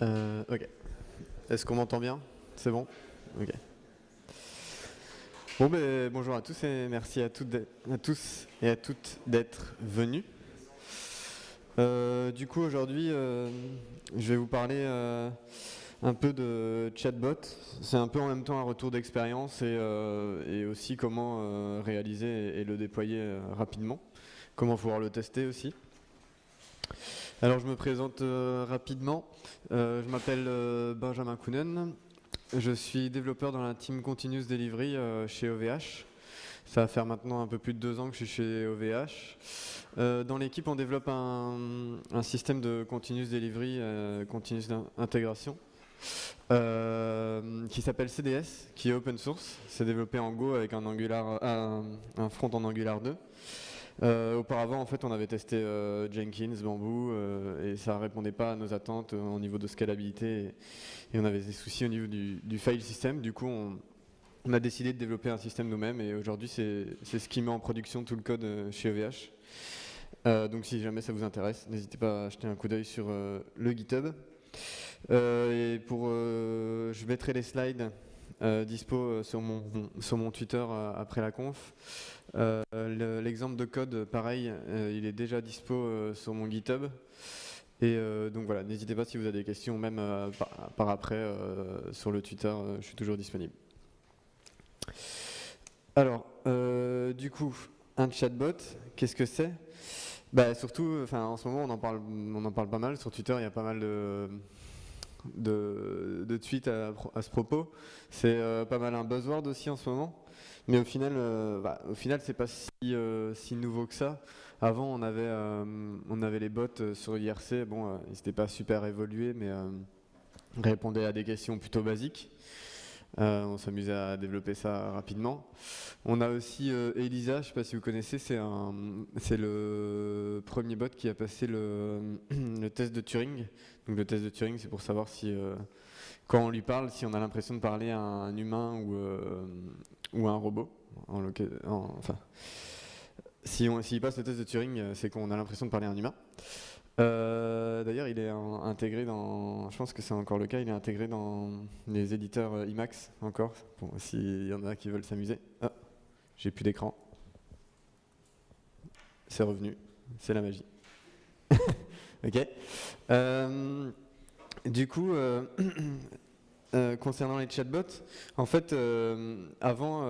Ok. Est-ce qu'on m'entend bien? C'est bon? Ok. Bon, ben, bonjour à tous et merci à tous et à toutes d'être venus. Du coup, aujourd'hui, je vais vous parler un peu de chatbot. C'est un peu en même temps un retour d'expérience et aussi comment réaliser et le déployer rapidement. Comment pouvoir le tester aussi. Alors, je me présente rapidement. Je m'appelle Benjamin Kounen. Je suis développeur dans la team Continuous Delivery chez OVH. Ça va faire maintenant un peu plus de 2 ans que je suis chez OVH. Dans l'équipe, on développe un système de Continuous Delivery, Continuous Intégration, qui s'appelle CDS, qui est open source. C'est développé en Go avec un front en Angular 2. Auparavant, en fait, on avait testé Jenkins, Bamboo, et ça répondait pas à nos attentes au niveau de scalabilité, et on avait des soucis au niveau du file system. Du coup, on a décidé de développer un système nous-mêmes, et aujourd'hui, c'est ce qui met en production tout le code chez OVH. Donc, si jamais ça vous intéresse, n'hésitez pas à jeter un coup d'œil sur le GitHub. Je mettrai les slides dispo sur mon Twitter après la conf. L'exemple de code, pareil, il est déjà dispo sur mon GitHub. Et donc voilà, n'hésitez pas si vous avez des questions, même par après sur le Twitter, je suis toujours disponible. Alors, du coup, un chatbot, qu'est-ce que c'est? Bah, surtout, en ce moment, on en parle pas mal. Sur Twitter, il y a pas mal de tweets à ce propos. C'est pas mal un buzzword aussi en ce moment. Mais au final, c'est pas si nouveau que ça. Avant, on avait les bots sur IRC. Bon, ils n'étaient pas super évolués, mais répondaient à des questions plutôt basiques. On s'amusait à développer ça rapidement. On a aussi Elisa, je ne sais pas si vous connaissez, c'est le premier bot qui a passé le test de Turing. Donc le test de Turing, c'est pour savoir si, quand on lui parle, si on a l'impression de parler à un humain ou à un robot. S'il passe le test de Turing, c'est qu'on a l'impression de parler à un humain. D'ailleurs, il est intégré dans, je pense que c'est encore le cas, il est intégré dans les éditeurs Emacs encore, bon, s'il y en a qui veulent s'amuser. Ah, j'ai plus d'écran. C'est revenu, c'est la magie. Ok. Du coup, concernant les chatbots, en fait, avant,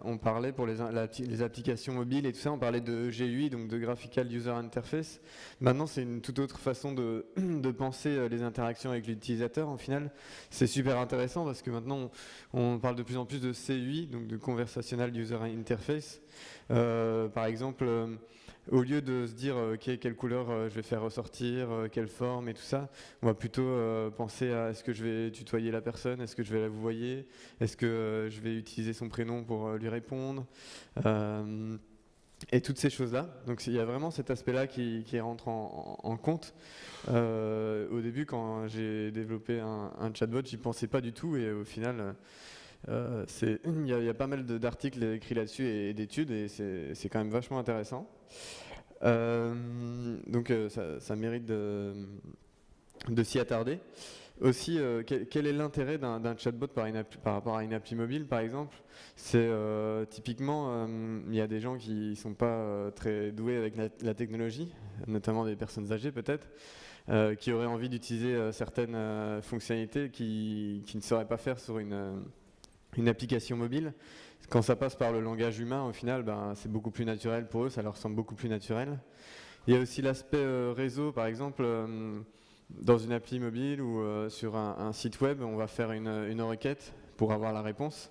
on parlait pour les applications mobiles et tout ça, on parlait de GUI, donc de Graphical User Interface. Maintenant, c'est une toute autre façon de penser les interactions avec l'utilisateur. En final, c'est super intéressant parce que maintenant, on parle de plus en plus de CUI, donc de Conversational User Interface. Par exemple, au lieu de se dire ok, quelle couleur je vais faire ressortir, quelle forme et tout ça, on va plutôt penser à est-ce que je vais tutoyer la personne, est-ce que je vais la vouvoyer, est-ce que je vais utiliser son prénom pour lui répondre, et toutes ces choses-là. Donc il y a vraiment cet aspect-là qui rentre en compte. Au début, quand j'ai développé un chatbot, j'y pensais pas du tout, et au final, il y a pas mal d'articles écrits là-dessus et d'études, et c'est quand même vachement intéressant. Ça mérite de s'y attarder. Aussi, quel est l'intérêt d'un chatbot par rapport à une appli mobile, par exemple? C'est typiquement, il y a des gens qui ne sont pas très doués avec la technologie, notamment des personnes âgées peut-être, qui auraient envie d'utiliser certaines fonctionnalités qui ne sauraient pas faire sur une application mobile. Quand ça passe par le langage humain, au final, ben, c'est beaucoup plus naturel pour eux, ça leur semble beaucoup plus naturel. Il y a aussi l'aspect réseau, par exemple, dans une appli mobile ou sur un site web, on va faire une requête pour avoir la réponse.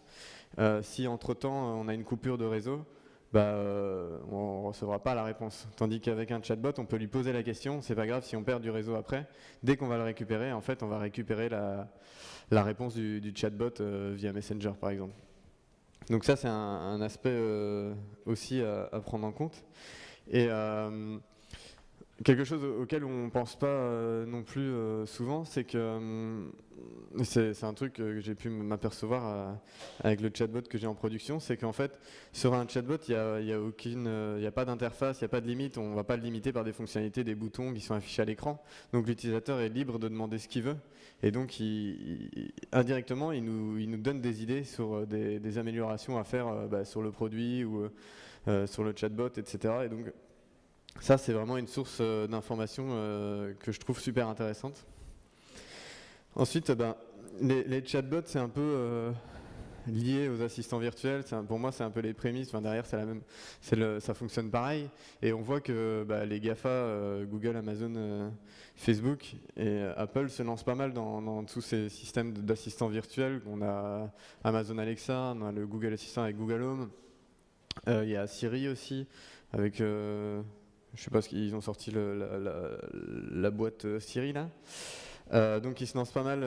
Si entre-temps, on a une coupure de réseau, on ne recevra pas la réponse. Tandis qu'avec un chatbot, on peut lui poser la question, c'est pas grave si on perd du réseau après. Dès qu'on va le récupérer, en fait, on va récupérer la réponse du chatbot via Messenger, par exemple. Donc ça, c'est un aspect aussi à prendre en compte. Et quelque chose auquel on ne pense pas non plus souvent, c'est que c'est un truc que j'ai pu m'apercevoir avec le chatbot que j'ai en production, c'est qu'en fait, sur un chatbot, il y a pas d'interface, il n'y a pas de limite, on ne va pas le limiter par des fonctionnalités, des boutons qui sont affichés à l'écran. Donc l'utilisateur est libre de demander ce qu'il veut. Et donc, indirectement, il nous donne des idées sur des améliorations à faire sur le produit ou sur le chatbot, etc. Et donc, ça, c'est vraiment une source d'information que je trouve super intéressante. Ensuite, les chatbots, c'est un peu lié aux assistants virtuels. Pour moi, c'est un peu les prémices. Enfin, derrière, c'est la même, ça fonctionne pareil. Et on voit que les GAFA, Google, Amazon, Facebook et Apple se lancent pas mal dans tous ces systèmes d'assistants virtuels. On a Amazon Alexa, on a le Google Assistant avec Google Home. Il y a Siri aussi, avec... je sais pas ce qu'ils ont sorti la boîte Siri là. Donc ils se lancent pas mal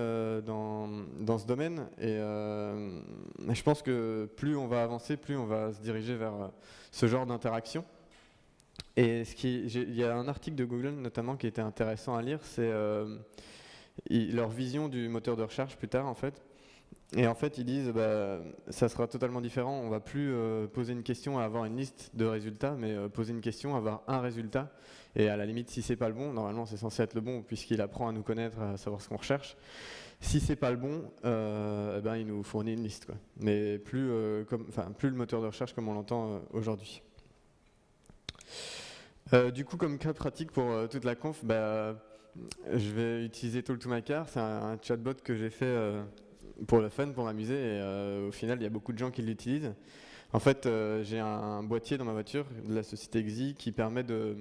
dans ce domaine et je pense que plus on va avancer, plus on va se diriger vers ce genre d'interaction. Et il y a un article de Google notamment qui était intéressant à lire, c'est leur vision du moteur de recherche plus tard en fait. Et en fait, ils disent ça sera totalement différent. On va plus poser une question et avoir une liste de résultats, mais poser une question, avoir un résultat. Et à la limite, si c'est pas le bon, normalement c'est censé être le bon puisqu'il apprend à nous connaître, à savoir ce qu'on recherche. Si c'est pas le bon, il nous fournit une liste, quoi. Mais plus le moteur de recherche comme on l'entend aujourd'hui. Du coup, comme cas pratique pour toute la conf, je vais utiliser Talk to My Car. C'est un chatbot que j'ai fait pour le fun, pour m'amuser, et au final, il y a beaucoup de gens qui l'utilisent. En fait, j'ai un boîtier dans ma voiture de la société Xi qui permet de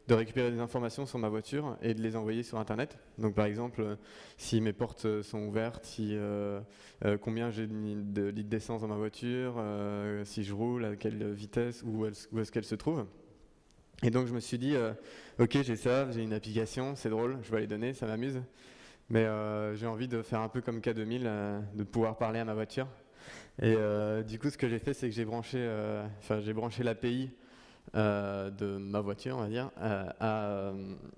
récupérer des informations sur ma voiture et de les envoyer sur Internet. Donc, par exemple, si mes portes sont ouvertes, combien j'ai de litres d'essence dans ma voiture, si je roule, à quelle vitesse, où est-ce qu'elle se trouve. Et donc, je me suis dit, ok, j'ai ça, j'ai une application, c'est drôle, je vais les donner, ça m'amuse. Mais j'ai envie de faire un peu comme K2000, de pouvoir parler à ma voiture. Et du coup, ce que j'ai fait, c'est que j'ai branché l'API de ma voiture, on va dire, à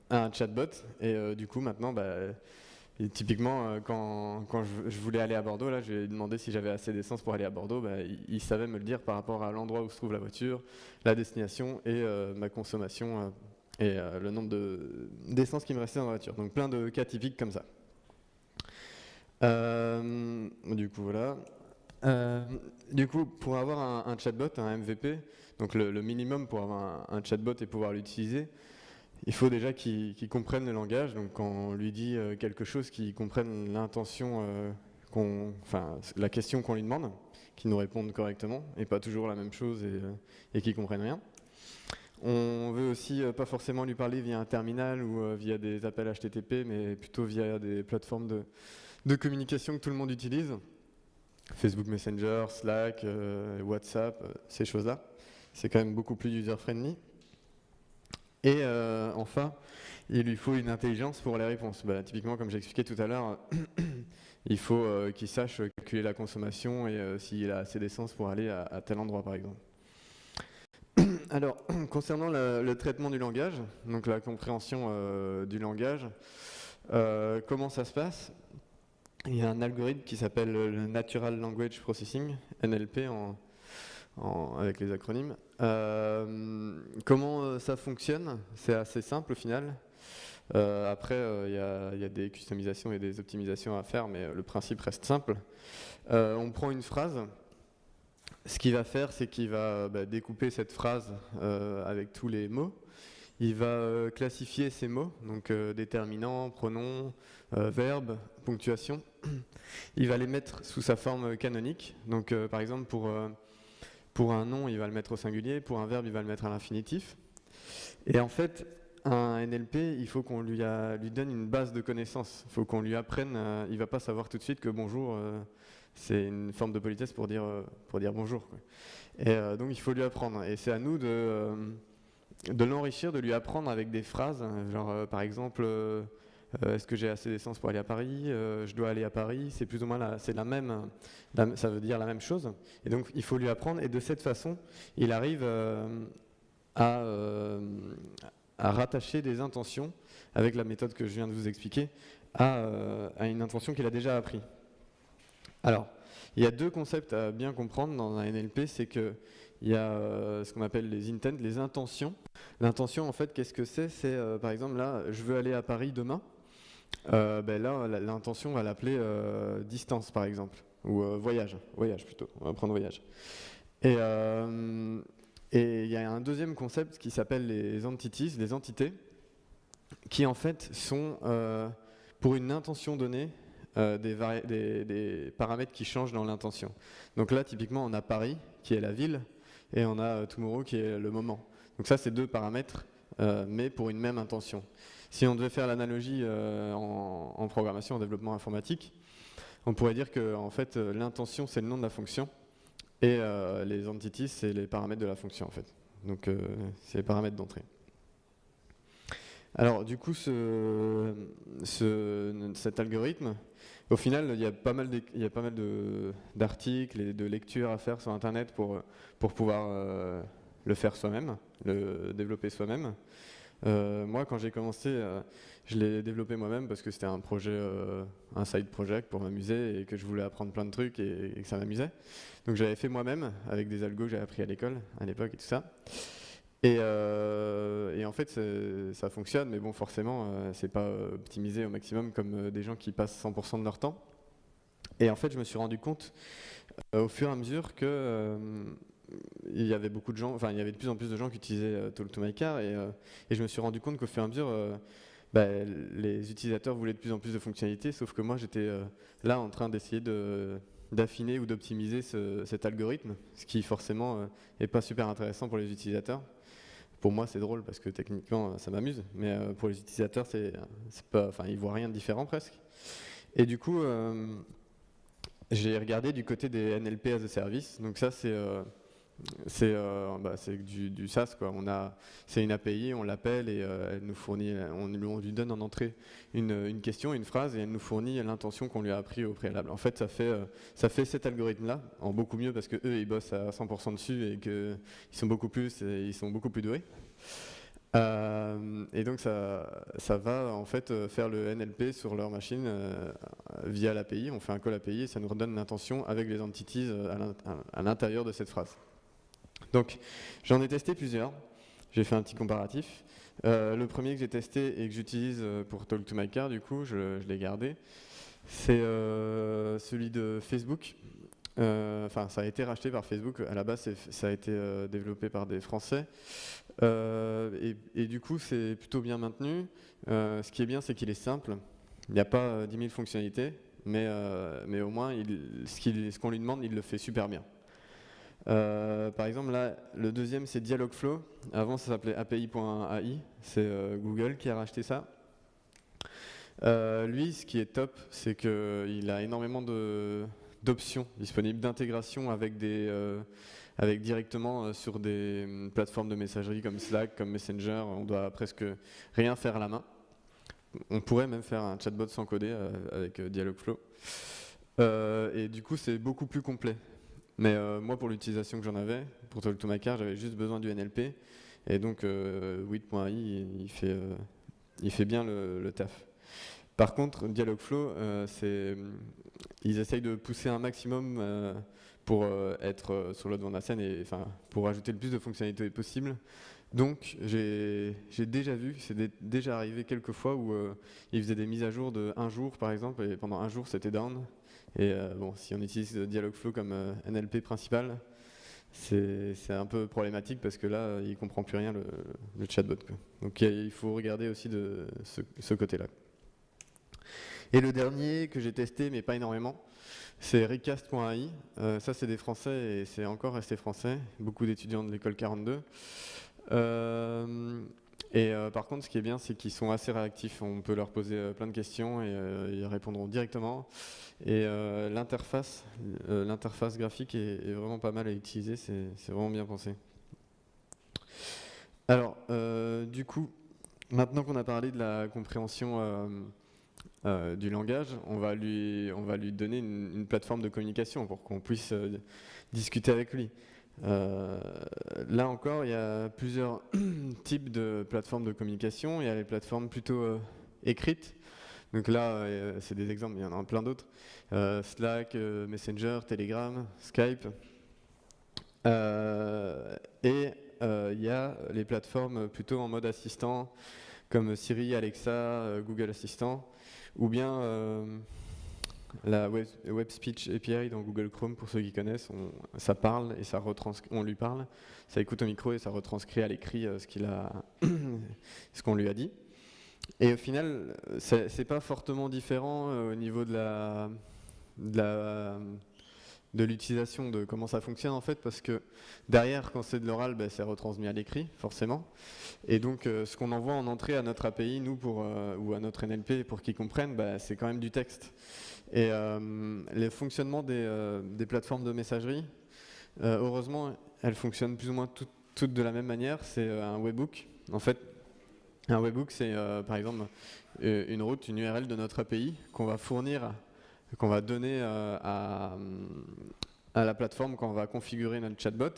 un chatbot. Et du coup, maintenant, typiquement, quand je voulais aller à Bordeaux, là, je lui ai demandé si j'avais assez d'essence pour aller à Bordeaux. Il savait me le dire par rapport à l'endroit où se trouve la voiture, la destination et ma consommation et le nombre d'essence qui me restait dans la voiture. Donc plein de cas typiques comme ça. Du coup, voilà. Du coup, pour avoir un chatbot, un MVP, donc le minimum pour avoir un chatbot et pouvoir l'utiliser, il faut déjà qu'il comprenne le langage. Donc quand on lui dit quelque chose, qu'il comprenne l'intention, la question qu'on lui demande, qu'il nous réponde correctement, et pas toujours la même chose et qu'il comprenne rien. On veut aussi pas forcément lui parler via un terminal ou via des appels HTTP, mais plutôt via des plateformes de communication que tout le monde utilise. Facebook Messenger, Slack, WhatsApp, ces choses-là. C'est quand même beaucoup plus user-friendly. Et enfin, il lui faut une intelligence pour les réponses. Typiquement, comme j'ai expliqué tout à l'heure, il faut qu'il sache calculer la consommation et s'il a assez d'essence pour aller à tel endroit, par exemple. Alors, concernant le traitement du langage, donc la compréhension du langage, comment ça se passe ? Il y a un algorithme qui s'appelle le Natural Language Processing, NLP avec les acronymes. Comment ça fonctionne ? C'est assez simple au final. Après, il y a des customisations et des optimisations à faire, mais le principe reste simple. On prend une phrase. Ce qu'il va faire, c'est qu'il va découper cette phrase avec tous les mots. Il va classifier ces mots, donc déterminants, pronoms, verbes, ponctuation. Il va les mettre sous sa forme canonique. Donc par exemple, pour un nom, il va le mettre au singulier. Pour un verbe, il va le mettre à l'infinitif. Et en fait, un NLP, il faut qu'on lui donne une base de connaissances. Il faut qu'on lui apprenne. Il ne va pas savoir tout de suite que bonjour, c'est une forme de politesse pour dire bonjour, quoi. Et donc il faut lui apprendre. Et c'est à nous de l'enrichir, de lui apprendre avec des phrases, genre par exemple, est-ce que j'ai assez d'essence pour aller à Paris, je dois aller à Paris, c'est plus ou moins ça veut dire la même chose. Et donc il faut lui apprendre, et de cette façon, il arrive à à rattacher des intentions avec la méthode que je viens de vous expliquer à une intention qu'il a déjà appris. Alors, il y a deux concepts à bien comprendre dans un NLP, c'est qu'il y a ce qu'on appelle les intents, les intentions. L'intention, en fait, qu'est-ce que c'est? C'est, par exemple, là, je veux aller à Paris demain. Ben là, l'intention, on va l'appeler distance, par exemple, ou voyage plutôt, on va prendre voyage. Et il y a un deuxième concept qui s'appelle les entities, les entités, qui en fait sont, pour une intention donnée, des paramètres qui changent dans l'intention. Donc là, typiquement, on a Paris, qui est la ville, et on a Tomorrow, qui est le moment. Donc ça, c'est deux paramètres, mais pour une même intention. Si on devait faire l'analogie en programmation, en développement informatique, on pourrait dire que en fait, l'intention, c'est le nom de la fonction, et les entities, c'est les paramètres de la fonction, en fait. Donc c'est les paramètres d'entrée. Alors du coup, cet algorithme, au final, il y a pas mal d'articles et de lectures à faire sur Internet pour pouvoir le faire soi-même, le développer soi-même. Moi, quand j'ai commencé, je l'ai développé moi-même parce que c'était un projet, un side project pour m'amuser et que je voulais apprendre plein de trucs et que ça m'amusait. Donc j'avais fait moi-même avec des algos que j'avais appris à l'école à l'époque et tout ça. Et en fait, ça fonctionne, mais bon, forcément, c'est pas optimisé au maximum comme des gens qui passent 100% de leur temps. Et en fait, je me suis rendu compte au fur et à mesure que il y avait beaucoup de gens, enfin, il y avait de plus en plus de gens qui utilisaient Talk to My Car, et je me suis rendu compte qu'au fur et à mesure, les utilisateurs voulaient de plus en plus de fonctionnalités, sauf que moi, j'étais là en train d'essayer d'affiner ou d'optimiser cet algorithme, ce qui forcément est pas super intéressant pour les utilisateurs. Pour moi, c'est drôle parce que techniquement, ça m'amuse, mais pour les utilisateurs, c'est pas, enfin, ils voient rien de différent presque. Et du coup, j'ai regardé du côté des NLP as a service. Donc ça, c'est du SaaS, quoi. C'est une API, on l'appelle et elle nous fournit, on lui donne en entrée une question, une phrase, et elle nous fournit l'intention qu'on lui a appris au préalable. En fait, ça fait cet algorithme-là en beaucoup mieux parce que eux, ils bossent à 100% dessus et qu'ils sont beaucoup plus doués. Et donc ça va en fait faire le NLP sur leur machine via l'API. On fait un call API et ça nous redonne l'intention avec les entities à l'intérieur de cette phrase. Donc j'en ai testé plusieurs, j'ai fait un petit comparatif. Le premier que j'ai testé et que j'utilise pour Talk to My Car, du coup, je l'ai gardé, c'est celui de Facebook. Enfin, ça a été racheté par Facebook. À la base, ça a été développé par des Français. Et du coup, c'est plutôt bien maintenu. Ce qui est bien, c'est qu'il est simple. Il n'y a pas 10 000 fonctionnalités, mais au moins, ce qu'on lui demande, il le fait super bien. Par exemple, là, le deuxième, c'est Dialogflow. Avant, ça s'appelait API.ai. C'est Google qui a racheté ça. Lui, ce qui est top, c'est qu'il a énormément d'options disponibles, d'intégration avec directement sur des plateformes de messagerie comme Slack, comme Messenger. On doit presque rien faire à la main. On pourrait même faire un chatbot sans coder avec Dialogflow. Et du coup, c'est beaucoup plus complet. Mais moi, pour l'utilisation que j'en avais, pour Talk to My Car, j'avais juste besoin du NLP. Et donc, 8.ai, il fait bien le taf. Par contre, Dialogflow, ils essayent de pousser un maximum pour être sur le devant de la scène et pour ajouter le plus de fonctionnalités possible. Donc, j'ai déjà vu, c'est déjà arrivé quelques fois où ils faisaient des mises à jour de 1 jour, par exemple, et pendant 1 jour, c'était down. Et bon, si on utilise Dialogflow comme NLP principal, c'est un peu problématique parce que là, il ne comprend plus rien, le chatbot, quoi. Donc, il faut regarder aussi de ce côté-là. Et le dernier que j'ai testé, mais pas énormément, c'est Recast.ai. Ça, c'est des Français et c'est encore resté français. Beaucoup d'étudiants de l'école 42. Par contre, ce qui est bien, c'est qu'ils sont assez réactifs. On peut leur poser plein de questions et ils répondront directement. Et l'interface graphique est vraiment pas mal à utiliser. C'est vraiment bien pensé. Alors, du coup, maintenant qu'on a parlé de la compréhension du langage, on va lui donner une plateforme de communication pour qu'on puisse discuter avec lui. Là encore, il y a plusieurs types de plateformes de communication. Il y a les plateformes plutôt écrites. Donc là, c'est des exemples, il y en a plein d'autres. Slack, Messenger, Telegram, Skype. Et il y a les plateformes plutôt en mode assistant, comme Siri, Alexa, Google Assistant, ou bien la Web Speech API dans Google Chrome, pour ceux qui connaissent, ça parle et ça on lui parle, ça écoute au micro et ça retranscrit à l'écrit ce qu'on lui a dit. Et au final, c'est pas fortement différent au niveau de l'utilisation, de comment ça fonctionne en fait, parce que derrière, quand c'est de l'oral, c'est retransmis à l'écrit, forcément. Et donc, ce qu'on envoie en entrée à notre API, nous, ou à notre NLP, pour qu'ils comprennent, c'est quand même du texte. Et les fonctionnements des plateformes de messagerie, heureusement, elles fonctionnent plus ou moins toutes de la même manière. C'est un webhook. En fait, un webhook, c'est par exemple une route, une URL de notre API qu'on va fournir, qu'on va donner à la plateforme quand on va configurer notre chatbot.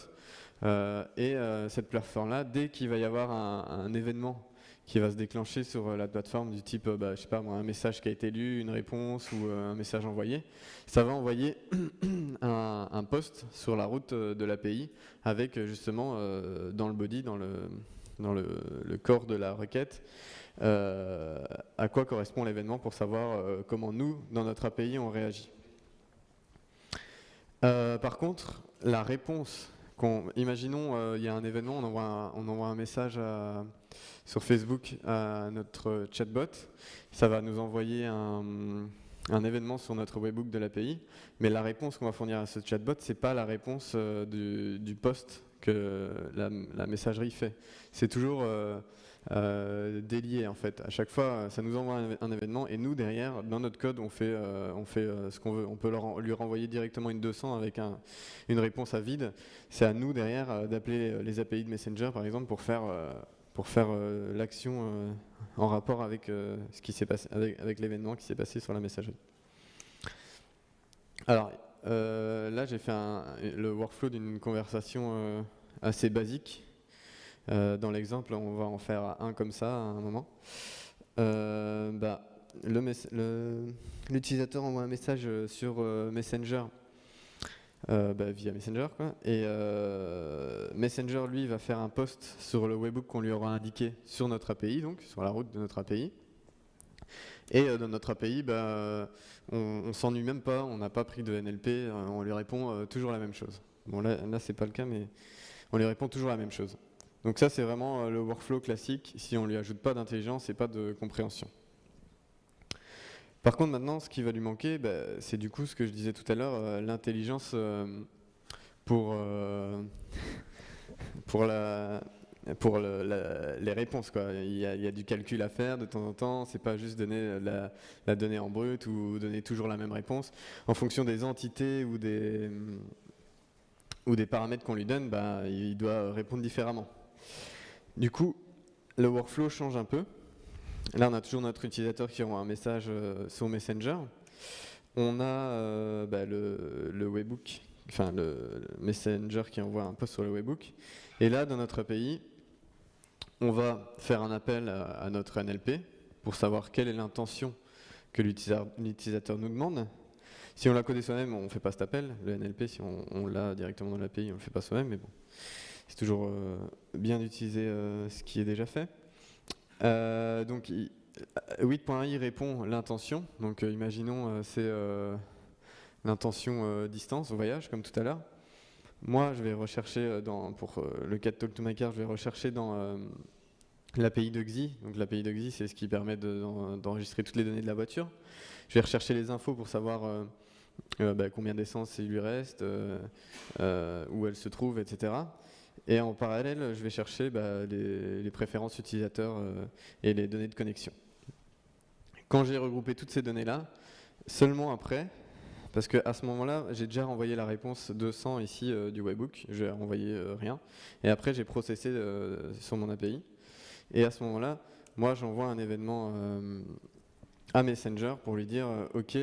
Cette plateforme-là, dès qu'il va y avoir un événement qui va se déclencher sur la plateforme du type, je sais pas moi, un message qui a été lu, une réponse ou un message envoyé, ça va envoyer un post sur la route de l'API avec justement dans le body, dans le corps de la requête, à quoi correspond l'événement pour savoir comment nous, dans notre API, on réagit. Par contre, la réponse, imaginons il y a un événement, on envoie un message sur Facebook à notre chatbot, ça va nous envoyer un événement sur notre webhook de l'API, mais la réponse qu'on va fournir à ce chatbot, c'est pas la réponse du post que la messagerie fait. C'est toujours délié en fait. À chaque fois, ça nous envoie un événement et nous derrière, dans notre code, on fait ce qu'on veut. On peut lui renvoyer directement une 200 avec une réponse à vide. C'est à nous derrière d'appeler les API de Messenger par exemple pour faire l'action en rapport avec ce qui s'est passé, avec l'événement qui s'est passé sur la messagerie. Alors là, j'ai fait le workflow d'une conversation assez basique. Dans l'exemple, on va en faire un comme ça à un moment. L'utilisateur envoie un message sur Messenger via Messenger, quoi. Et Messenger, lui, va faire un post sur le webhook qu'on lui aura indiqué sur notre API, donc sur la route de notre API. Et dans notre API, on s'ennuie même pas, on n'a pas pris de NLP, on lui répond toujours la même chose. Bon, là c'est pas le cas, mais on lui répond toujours la même chose. Donc ça, c'est vraiment le workflow classique, si on ne lui ajoute pas d'intelligence et pas de compréhension. Par contre, maintenant, ce qui va lui manquer, c'est du coup ce que je disais tout à l'heure, l'intelligence pour les réponses, quoi. Il y a du calcul à faire de temps en temps, c'est pas juste donner la donnée en brut ou donner toujours la même réponse. En fonction des entités ou des paramètres qu'on lui donne, il doit répondre différemment. Du coup, le workflow change un peu. Là, on a toujours notre utilisateur qui envoie un message sur Messenger. On a le webhook, enfin le Messenger qui envoie un post sur le webhook. Et là, dans notre API, on va faire un appel à notre NLP pour savoir quelle est l'intention que l'utilisateur nous demande. Si on la connaît soi-même, on ne fait pas cet appel. Le NLP, si on l'a directement dans l'API, on ne le fait pas soi-même, mais bon. C'est toujours bien d'utiliser ce qui est déjà fait. Donc 8.i répond l'intention. Donc imaginons c'est l'intention distance, voyage, comme tout à l'heure. Moi, je vais rechercher pour le cas de Talk to My Car, je vais rechercher dans l'API de XI. Donc l'API de XI, c'est ce qui permet d'enregistrer toutes les données de la voiture. Je vais rechercher les infos pour savoir combien d'essence il lui reste, où elle se trouve, etc. Et en parallèle, je vais chercher les préférences utilisateurs et les données de connexion. Quand j'ai regroupé toutes ces données-là, seulement après, parce qu'à ce moment-là, j'ai déjà renvoyé la réponse 200 ici du webhook, je n'ai renvoyé rien, et après j'ai processé sur mon API. Et à ce moment-là, moi j'envoie un événement à Messenger pour lui dire « Ok,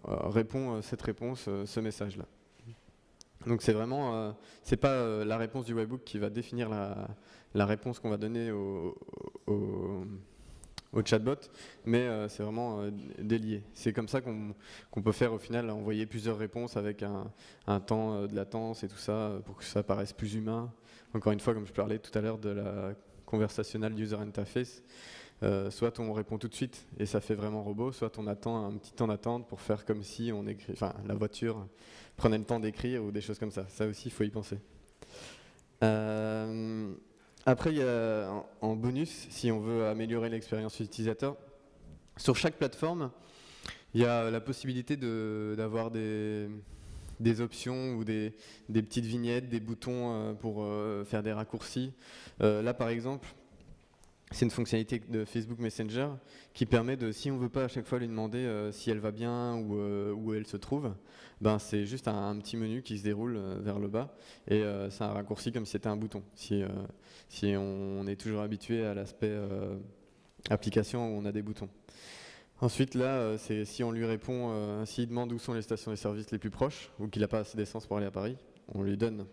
réponds cette réponse, ce message-là ». Donc c'est vraiment, c'est pas la réponse du webhook qui va définir la réponse qu'on va donner au, au chatbot, mais c'est vraiment délié. C'est comme ça qu'on peut faire au final, envoyer plusieurs réponses avec un temps de latence et tout ça, pour que ça paraisse plus humain. Encore une fois, comme je parlais tout à l'heure de la conversational user interface, soit on répond tout de suite et ça fait vraiment robot, soit on attend un petit temps d'attente pour faire comme si on écrit, enfin la voiture prenait le temps d'écrire ou des choses comme ça. Ça aussi, il faut y penser. Après, il y a en bonus, si on veut améliorer l'expérience utilisateur, sur chaque plateforme, il y a la possibilité d'avoir des options ou des petites vignettes, des boutons pour faire des raccourcis. Là, par exemple, c'est une fonctionnalité de Facebook Messenger qui permet de, si on ne veut pas à chaque fois lui demander si elle va bien ou où elle se trouve, ben c'est juste un petit menu qui se déroule vers le bas et c'est un raccourci comme si c'était un bouton. Si on est toujours habitué à l'aspect application où on a des boutons. Ensuite là, c'est si on lui répond, s'il demande où sont les stations et services les plus proches ou qu'il n'a pas assez d'essence pour aller à Paris, on lui donne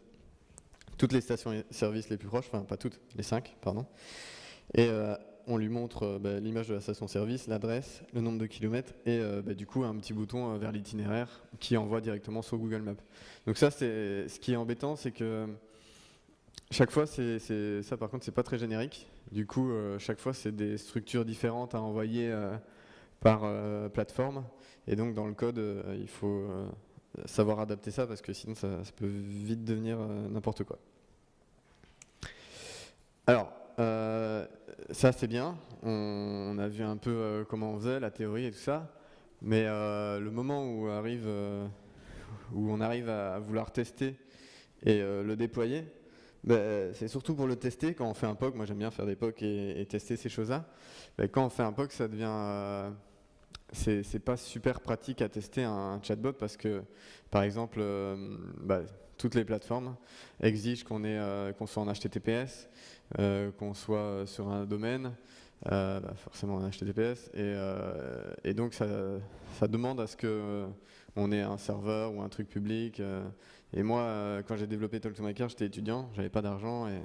toutes les stations et services les plus proches, enfin pas toutes, les 5, pardon. Et on lui montre l'image de la station-service, l'adresse, le nombre de kilomètres et du coup un petit bouton vers l'itinéraire qui envoie directement sur Google Maps. Donc ça, c'est ce qui est embêtant, c'est que chaque fois, ça par contre, c'est pas très générique. Du coup, chaque fois, c'est des structures différentes à envoyer par plateforme. Et donc dans le code, il faut savoir adapter ça parce que sinon, ça peut vite devenir n'importe quoi. Alors, ça c'est bien, on a vu un peu comment on faisait, la théorie et tout ça, mais le moment où on arrive à vouloir tester et le déployer, c'est surtout pour le tester quand on fait un POC. Moi j'aime bien faire des POC et tester ces choses-là. Quand on fait un POC, ça devient c'est pas super pratique à tester un chatbot parce que par exemple toutes les plateformes exigent qu'on soit en HTTPS, qu'on soit sur un domaine, forcément en HTTPS, et donc ça demande à ce que on ait un serveur ou un truc public. Et moi, quand j'ai développé Talk to Maker, j'étais étudiant, j'avais pas d'argent et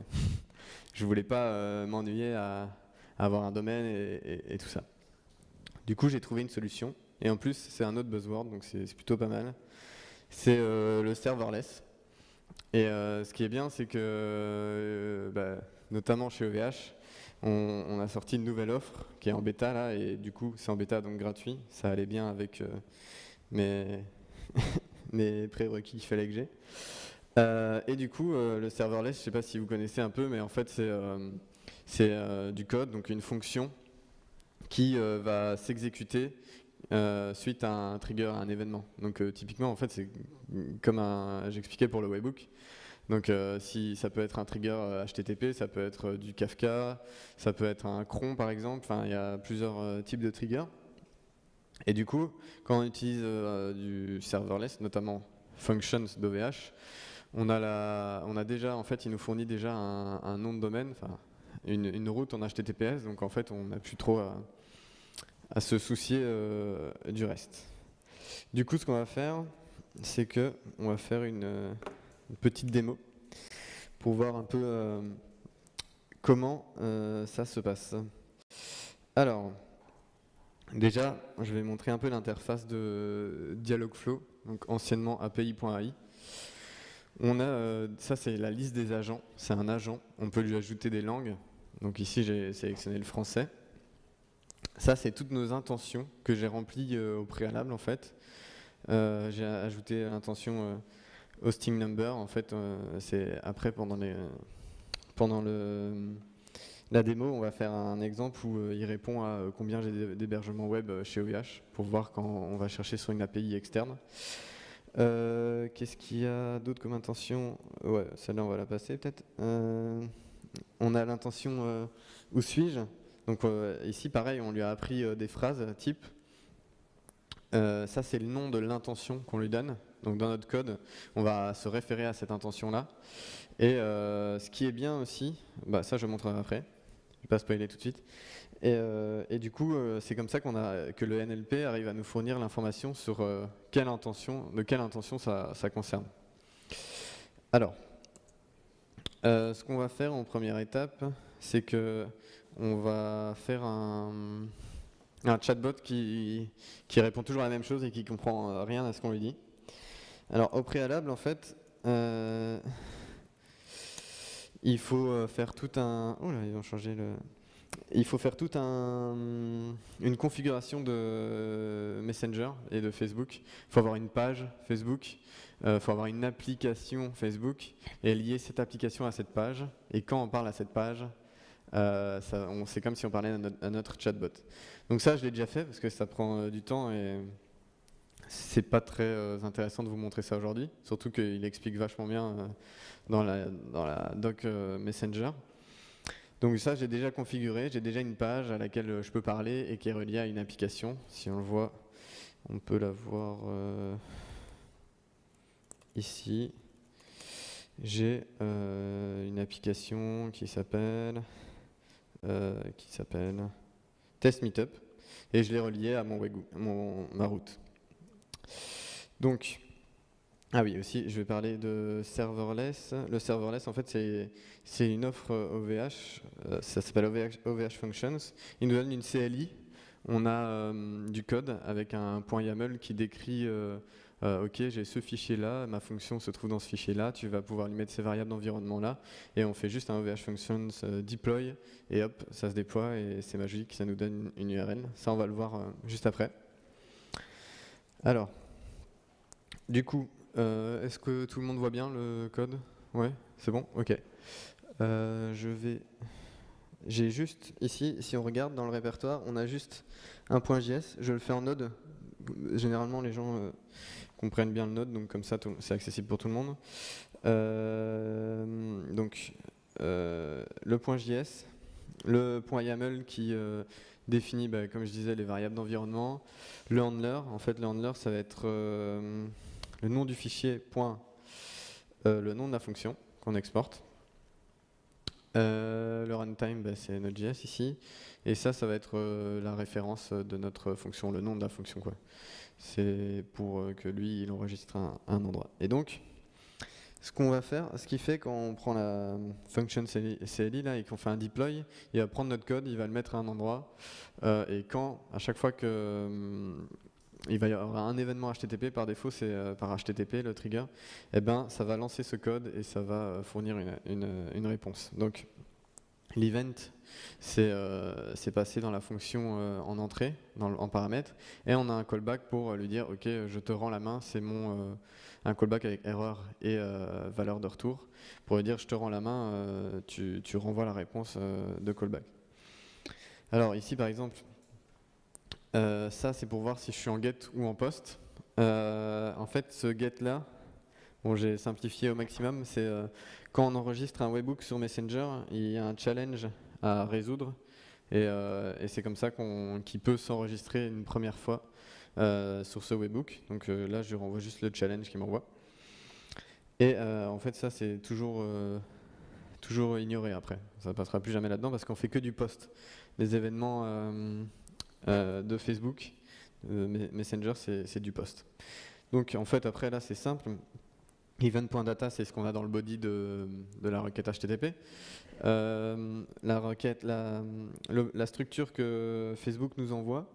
je voulais pas m'ennuyer à avoir un domaine et tout ça. Du coup, j'ai trouvé une solution, et en plus, c'est un autre buzzword, donc c'est plutôt pas mal. C'est le serverless. Et ce qui est bien, c'est que, notamment chez OVH, on a sorti une nouvelle offre qui est en bêta là, et du coup, c'est en bêta donc gratuit. Ça allait bien avec mes, mes prérequis qu'il fallait que j'ai. Et du coup, le serverless, je ne sais pas si vous connaissez un peu, mais en fait, c'est du code, donc une fonction qui va s'exécuter suite à un trigger, à un événement. Donc typiquement, en fait, c'est comme j'expliquais pour le webhook. Donc si ça peut être un trigger HTTP, ça peut être du Kafka, ça peut être un cron par exemple. Enfin, il y a plusieurs types de triggers. Et du coup, quand on utilise du serverless, notamment functions d'OVH, on a déjà, en fait, il nous fournit déjà un nom de domaine, enfin une route en HTTPS. Donc en fait, on n'a plus trop à se soucier du reste. Du coup, ce qu'on va faire, c'est que on va faire une petite démo pour voir un peu comment ça se passe. Alors, déjà, je vais montrer un peu l'interface de Dialogflow, donc anciennement API.ai. On a, ça c'est la liste des agents, c'est un agent, on peut lui ajouter des langues. Donc ici j'ai sélectionné le français. Ça c'est toutes nos intentions que j'ai remplies au préalable en fait. J'ai ajouté l'intention hosting number, en fait c'est après pendant la démo on va faire un exemple où il répond à combien j'ai d'hébergements web chez OVH pour voir quand on va chercher sur une API externe. Qu'est-ce qu'il y a d'autre comme intention? Ouais, celle-là on va la passer peut-être. On a l'intention où suis-je? Donc ici pareil, on lui a appris des phrases type. Ça c'est le nom de l'intention qu'on lui donne. Donc dans notre code, on va se référer à cette intention-là. Et ce qui est bien aussi, ça je montrerai après. Je ne vais pas spoiler tout de suite. Et du coup, c'est comme ça que le NLP arrive à nous fournir l'information sur de quelle intention ça concerne. Alors, ce qu'on va faire en première étape, c'est que on va faire un chatbot qui répond toujours à la même chose et qui comprend rien à ce qu'on lui dit. Alors, au préalable, en fait, il faut faire tout un... Oh là, ils ont changé le... Il faut faire une configuration de Messenger et de Facebook. Il faut avoir une page Facebook, il faut avoir une application Facebook et lier cette application à cette page. Et quand on parle à cette page, c'est comme si on parlait à notre chatbot. Donc ça, je l'ai déjà fait parce que ça prend du temps et c'est pas très intéressant de vous montrer ça aujourd'hui. Surtout qu'il explique vachement bien dans la doc Messenger. Donc ça, j'ai déjà configuré, j'ai déjà une page à laquelle je peux parler et qui est reliée à une application. Si on le voit, on peut la voir ici. J'ai une application qui s'appelle Test Meetup et je l'ai reliée à ma route. Donc, ah oui, aussi, je vais parler de serverless. Le serverless, en fait, c'est une offre OVH, ça s'appelle OVH Functions. Il nous donne une CLI. On a du code avec un .yaml qui décrit ok, j'ai ce fichier-là, ma fonction se trouve dans ce fichier-là, tu vas pouvoir lui mettre ces variables d'environnement-là, et on fait juste un OVH Functions deploy, et hop, ça se déploie, et c'est magique, ça nous donne une URL. Ça, on va le voir juste après. Alors, du coup, est-ce que tout le monde voit bien le code? Ouais, c'est bon? Ok. J'ai juste ici, si on regarde dans le répertoire, on a juste un .js, je le fais en Node. Généralement, les gens comprennent bien le Node, donc comme ça, c'est accessible pour tout le monde. Le .js, le .yaml qui définit, comme je disais, les variables d'environnement. Le handler, en fait, le handler, ça va être le nom du fichier, le nom de la fonction qu'on exporte. Le runtime, c'est Node.js ici. Et ça va être la référence de notre fonction, le nom de la fonction, quoi. C'est pour que lui, il enregistre un endroit. Et donc, ce qu'on va faire, ce qui fait quand on prend la function CLI là, et qu'on fait un deploy, il va prendre notre code, il va le mettre à un endroit. Et à chaque fois que il va y avoir un événement HTTP, par défaut c'est par HTTP le trigger, et ben ça va lancer ce code et ça va fournir une réponse. Donc l'event c'est passé dans la fonction en entrée, en paramètre, et on a un callback pour lui dire ok je te rends la main, c'est un callback avec erreur et valeur de retour, pour lui dire je te rends la main, tu renvoies la réponse de callback. Alors ici par exemple, ça c'est pour voir si je suis en get ou en post. En fait ce get là, bon, j'ai simplifié au maximum, c'est quand on enregistre un webhook sur Messenger, il y a un challenge à résoudre et c'est comme ça qu'il peut s'enregistrer une première fois sur ce webhook. Donc là je renvoie juste le challenge qu'il m'envoie. Et en fait ça c'est toujours ignoré après, ça ne passera plus jamais là-dedans parce qu'on fait que du post. Les événements de Facebook, Messenger, c'est du post. Donc en fait après là c'est simple, event.data c'est ce qu'on a dans le body de la requête HTTP. La structure que Facebook nous envoie,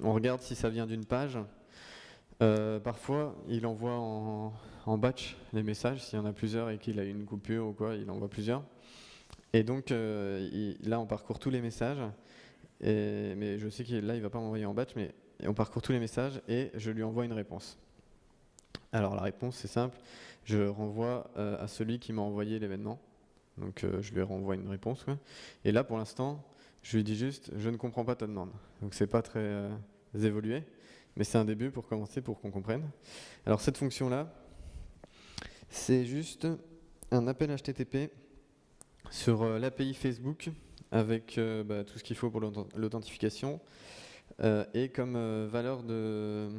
on regarde si ça vient d'une page. Parfois il envoie en batch les messages, s'il y en a plusieurs et qu'il a une coupure ou quoi, il envoie plusieurs. Et donc là on parcourt tous les messages. Mais je sais que là il va pas m'envoyer en batch, mais on parcourt tous les messages et je lui envoie une réponse. Alors la réponse c'est simple, je renvoie à celui qui m'a envoyé l'événement, donc je lui renvoie une réponse, quoi. Et là pour l'instant je lui dis juste je ne comprends pas ta demande, donc c'est pas très évolué, mais c'est un début pour commencer, pour qu'on comprenne. Alors cette fonction là c'est juste un appel HTTP sur l'API Facebook avec tout ce qu'il faut pour l'authentification et comme valeur de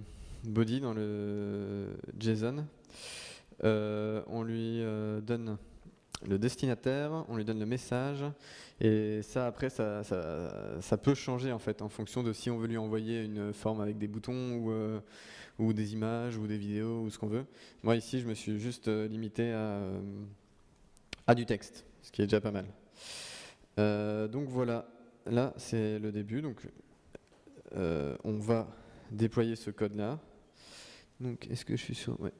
body dans le JSON, on lui donne le destinataire, on lui donne le message, et ça après ça peut changer en fait en fonction de si on veut lui envoyer une forme avec des boutons ou des images ou des vidéos ou ce qu'on veut. Moi ici je me suis juste limité à du texte, ce qui est déjà pas mal. Donc voilà, là c'est le début, donc on va déployer ce code là. Donc est-ce que je suis sûr? Ouais.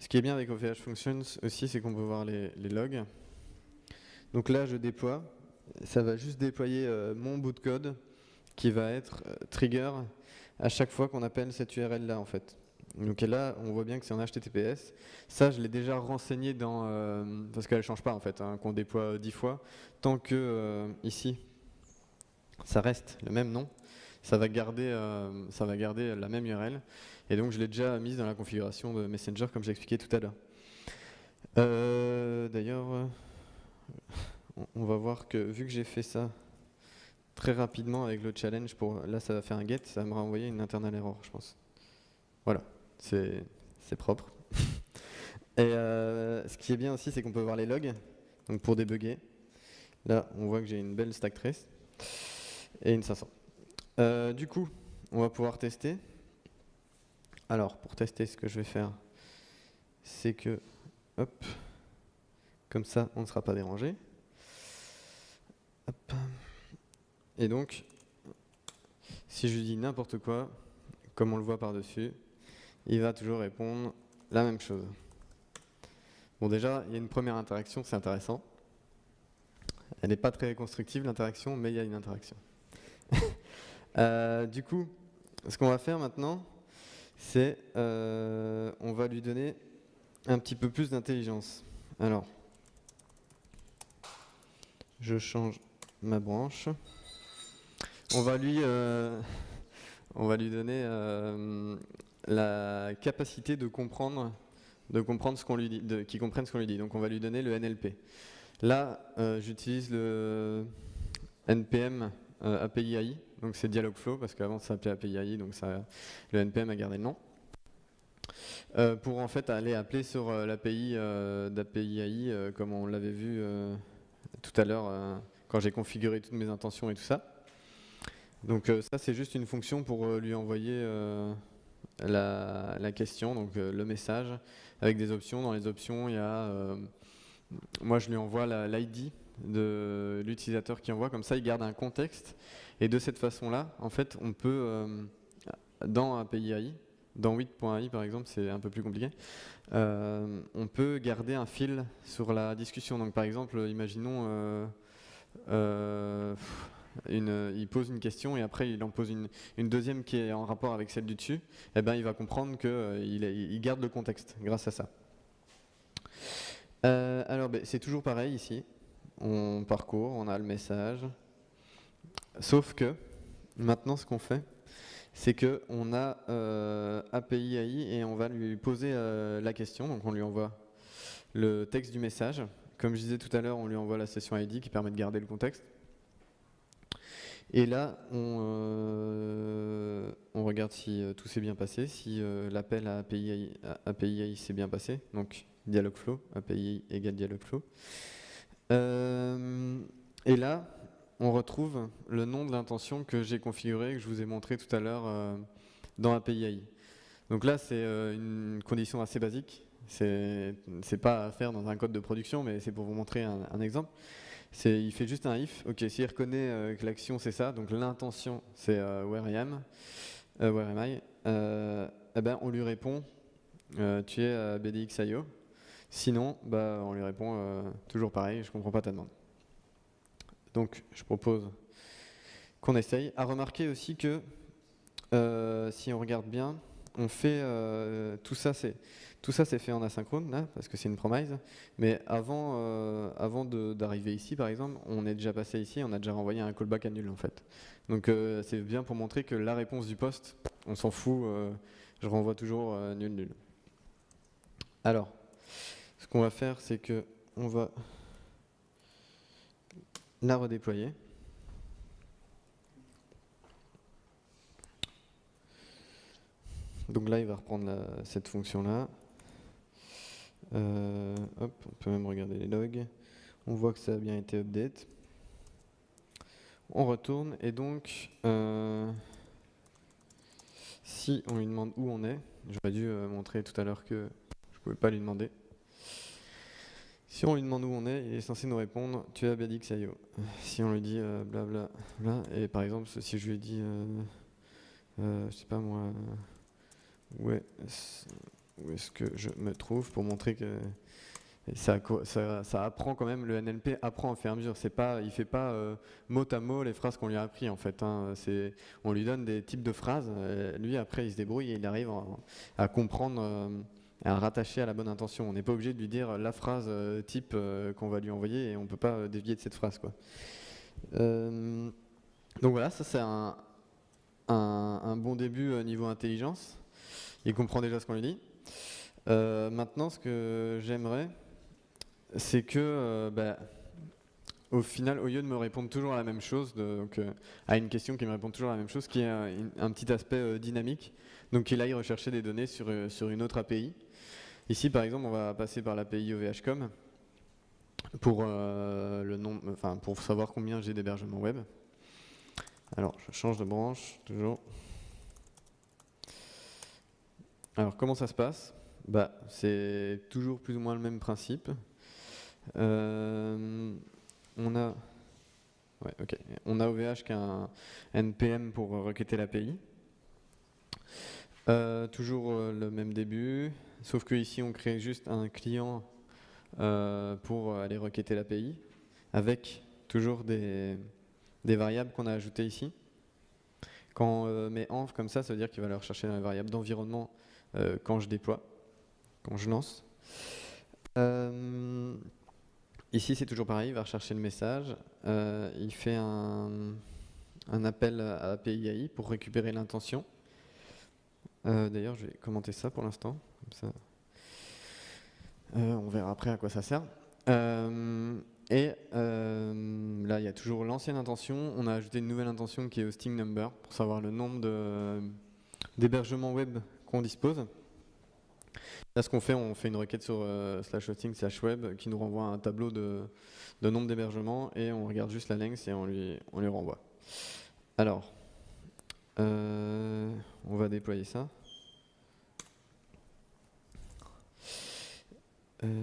Ce qui est bien avec OVH Functions aussi, c'est qu'on peut voir les logs. Donc là, je déploie. Ça va juste déployer mon bout de code qui va être trigger à chaque fois qu'on appelle cette URL là en fait. Donc là, on voit bien que c'est en HTTPS. Ça, je l'ai déjà renseigné dans parce qu'elle ne change pas en fait, hein, qu'on déploie 10 fois. Tant que ici, ça reste le même nom, ça va garder la même URL. Et donc, je l'ai déjà mise dans la configuration de Messenger comme j'ai expliqué tout à l'heure. D'ailleurs, on va voir que vu que j'ai fait ça très rapidement avec le challenge, là ça va faire un get, ça va me renvoyer une internal error, je pense. Voilà, c'est propre. Et ce qui est bien aussi, c'est qu'on peut voir les logs, donc pour débugger. Là, on voit que j'ai une belle stack trace et une 500. Du coup, on va pouvoir tester. Alors, pour tester, ce que je vais faire, c'est que, hop, comme ça, on ne sera pas dérangé. Hop. Et donc, si je lui dis n'importe quoi, comme on le voit par-dessus, il va toujours répondre la même chose. Bon, déjà, il y a une première interaction, c'est intéressant. Elle n'est pas très constructive, l'interaction, mais il y a une interaction. Du coup, ce qu'on va faire maintenant, c'est on va lui donner un petit peu plus d'intelligence. Alors, je change ma branche. On va lui donner la capacité de comprendre ce qu'on lui dit, qu'il comprenne ce qu'on lui dit. Donc on va lui donner le NLP. Là, j'utilise le NPM API AI, donc c'est Dialogflow parce qu'avant ça s'appelait API AI, donc le NPM a gardé le nom. Pour en fait aller appeler sur l'API d'API AI comme on l'avait vu tout à l'heure quand j'ai configuré toutes mes intentions et tout ça. Donc ça c'est juste une fonction pour lui envoyer la question, donc le message avec des options. Dans les options il y a, moi je lui envoie l'ID de l'utilisateur qui envoie, comme ça il garde un contexte et de cette façon là en fait on peut dans API AI, dans 8.ai par exemple, c'est un peu plus compliqué, on peut garder un fil sur la discussion. Donc par exemple, imaginons il pose une question et après il en pose une deuxième qui est en rapport avec celle du dessus, et ben il va comprendre qu'il garde le contexte grâce à ça. Alors c'est toujours pareil ici, on parcourt, on a le message, sauf que maintenant ce qu'on fait, c'est qu'on a API AI et on va lui poser la question, donc on lui envoie le texte du message. Comme je disais tout à l'heure, on lui envoie la session ID qui permet de garder le contexte. Et là, on regarde si tout s'est bien passé, si l'appel à API AI s'est bien passé, donc Dialogflow, API AI égale Dialogflow. Et là, on retrouve le nom de l'intention que j'ai configuré, que je vous ai montré tout à l'heure dans API AI. Donc là, c'est une condition assez basique. C'est pas à faire dans un code de production, mais c'est pour vous montrer un exemple. Il fait juste un if. Ok, s'il reconnaît que l'action c'est ça, donc l'intention c'est where am I, eh ben, on lui répond tu es à BDX.io. Sinon, on lui répond toujours pareil, je comprends pas ta demande. Donc je propose qu'on essaye. À remarquer aussi que si on regarde bien, on fait tout ça c'est fait en asynchrone là parce que c'est une promise, mais avant d'arriver ici par exemple, on est déjà passé ici, on a déjà renvoyé un callback à nul en fait. Donc c'est bien pour montrer que la réponse du poste, on s'en fout, je renvoie toujours nul nul. Alors, ce qu'on va faire, c'est que on va la redéployer. Donc là, il va reprendre cette fonction-là. Hop, on peut même regarder les logs. On voit que ça a bien été update. On retourne et donc si on lui demande où on est, j'aurais dû montrer tout à l'heure que je pouvais pas lui demander. Si on lui demande où on est, il est censé nous répondre tu es à BDX.io. Si on lui dit blabla, bla, et par exemple si je lui dis je sais pas moi où est-ce que je me trouve, pour montrer que ça apprend quand même, le NLP apprend au fur et à mesure. Il fait pas mot à mot les phrases qu'on lui a appris en fait. Hein. On lui donne des types de phrases, lui après il se débrouille et il arrive à comprendre, à rattacher à la bonne intention. On n'est pas obligé de lui dire la phrase type qu'on va lui envoyer et on ne peut pas dévier de cette phrase, quoi. Donc voilà, ça c'est un bon début niveau intelligence. Il comprend déjà ce qu'on lui dit. Maintenant, ce que j'aimerais, c'est que, au final, au lieu de me répondre toujours à la même chose, à une question qui me répond toujours à la même chose, qu'il y ait un petit aspect dynamique, donc qu'il aille rechercher des données sur une autre API. Ici, par exemple, on va passer par l'API OVHcom pour pour savoir combien j'ai d'hébergements web. Alors, je change de branche, toujours. Alors, comment ça se passe? C'est toujours plus ou moins le même principe. On a OVH qui a un NPM pour requêter l'API. Toujours le même début, sauf que ici on crée juste un client pour aller requêter l'API, avec toujours des variables qu'on a ajoutées ici. Quand on met env comme ça veut dire qu'il va aller rechercher dans les variables d'environnement quand je déploie, quand je lance. Ici c'est toujours pareil, il va rechercher le message, il fait un appel à API AI pour récupérer l'intention. D'ailleurs je vais commenter ça pour l'instant, comme ça on verra après à quoi ça sert. Là il y a toujours l'ancienne intention, on a ajouté une nouvelle intention qui est hosting number pour savoir le nombre d'hébergements web qu'on dispose. Là, ce qu'on fait, on fait une requête sur /hosting/web qui nous renvoie un tableau de nombre d'hébergements et on regarde juste la length et on lui renvoie. Alors, on va déployer ça. Hop.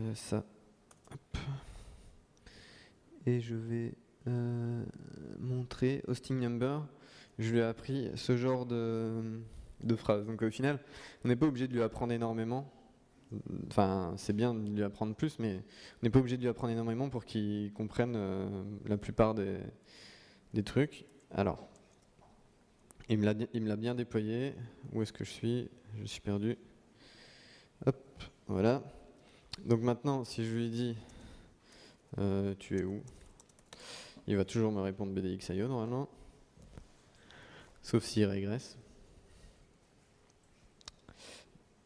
Et je vais montrer hosting number. Je lui ai appris ce genre de phrase. Donc au final, on n'est pas obligé de lui apprendre énormément. Enfin, c'est bien de lui apprendre plus, mais on n'est pas obligé de lui apprendre énormément pour qu'il comprenne la plupart des trucs. Alors, il me l'a bien déployé. Où est-ce que je suis? Je suis perdu. Hop, voilà. Donc maintenant, si je lui dis tu es où? Il va toujours me répondre BDX.io normalement. Sauf s'il régresse.